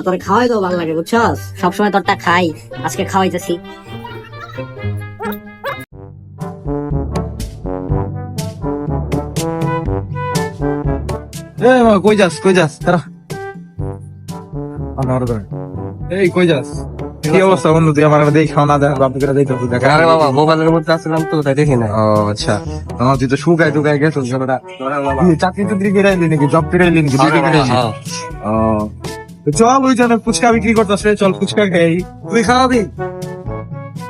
তোর খাওয়াই তো ভালো লাগে বুঝছস, সবসময় তোরটা খাই, আজকে খাওয়াইতেছি। কই যাস কই যাস তারা এই কই যাস? কি অবস্থা বন্ধু? তুই আমার দেখি খাওয়া না দেখ বাপু করে দেখতে দেখা। আরে বাবা, মোবাইলের মধ্যে আসলাম তো তাই দেখি না। ও আচ্ছা, তুই তো শুকাই টুকাই গেছিস ছোটটা। চাকরি টাকরি করে আইলি নাকি? জব করে আইলি নাকি? ডিউটি করে আইলি? ও তো চল ওই জানে ফুচকা বিক্রি করতেছে, চল ফুচকা খাই। তুই খাওয়াবি?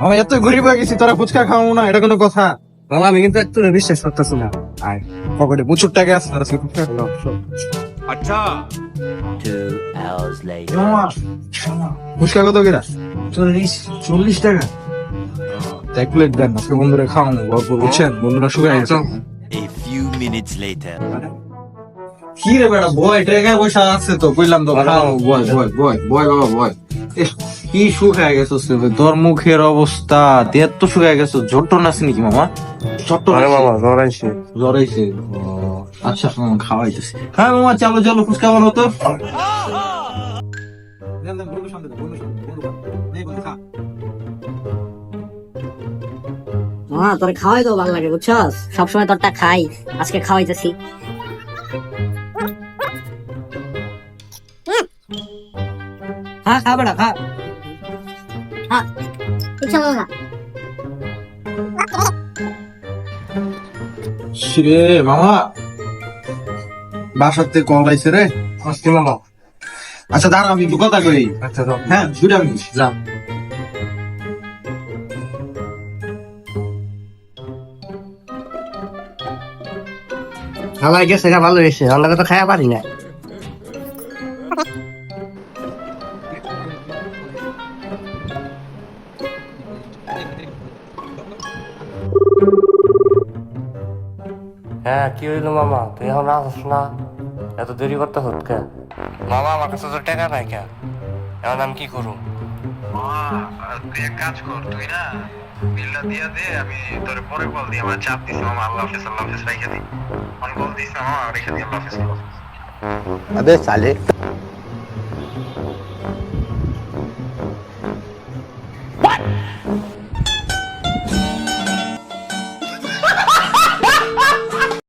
আমি এত গরিব হয়ে গেছি, তোরা ফুচকা খাওয়াবো না, এটা কোনো কথা? বাবা আমি কিন্তু একটু বিশ্বাস করতেছি না। আয় পকেটে প্রচুর টাকা আছে, তারা আজকে ফুচকা খাওয়াবো। अच्छा 2 hours later. মামা, ফুচকা কত করে? 40 টাকা। এক প্লেট দেন, আজকে বন্ধুরা খাওয়াবো, গল্প বুঝছেন? বন্ধুরা শুয়ে গেছে। A few minutes later. কি রে বেটা, বয় টাকা পয়সা আছে তো, কইলাম তো খাও, বয় বয় বয় বয় বাবা বয়। ইস, কি শুকায় গেছিস রে, তোর মুখের অবস্থা দেখ তো শুকায় গেছিস। ঝোট্ট নাস নাকি মামা? ছোট্ট আরে বাবা জ্বর আইছে। জ্বরাইছে? আচ্ছা মামা খাওয়াইতেছি। হ্যাঁ মামা চলো চলো ফুচকা বানাও তো। তোর খাওয়াই তো ভালো লাগে বুঝছস, সবসময় তোরটা খাই, আজকে খাওয়াইতেছি। খা খা বেটা খা। রে মামা, বাসার থেকে কল আইছে রে। আসছি মামা। আচ্ছা দাঁড়া, আমি একটু কথা কই। আচ্ছা দাও। হ্যাঁ 2 মিনিট যা। খালাই গেছে গা, ভালো হয়েছে, আমরা তো খাইয়া পারি না। হ্যাঁ কি হইলো মামা, তুই এখন আসছ না? এত দেরি করতে হত কে? মামা আমার কাছে তো টাকা নাই কে, এখন আমি কি করুম? তুই এক কাজ কর, তুই না বিলটা দিয়ে দে, আমি তোর পরে কল দিই। আমার চাপ দিছি মামা, আল্লাহ হাফেজ আল্লাহ হাফেজ রেখে দিই। অন কল দিস না মামা, রেখে দিই, আল্লাহ হাফেজ আল্লাহ হাফেজ। আবে সালে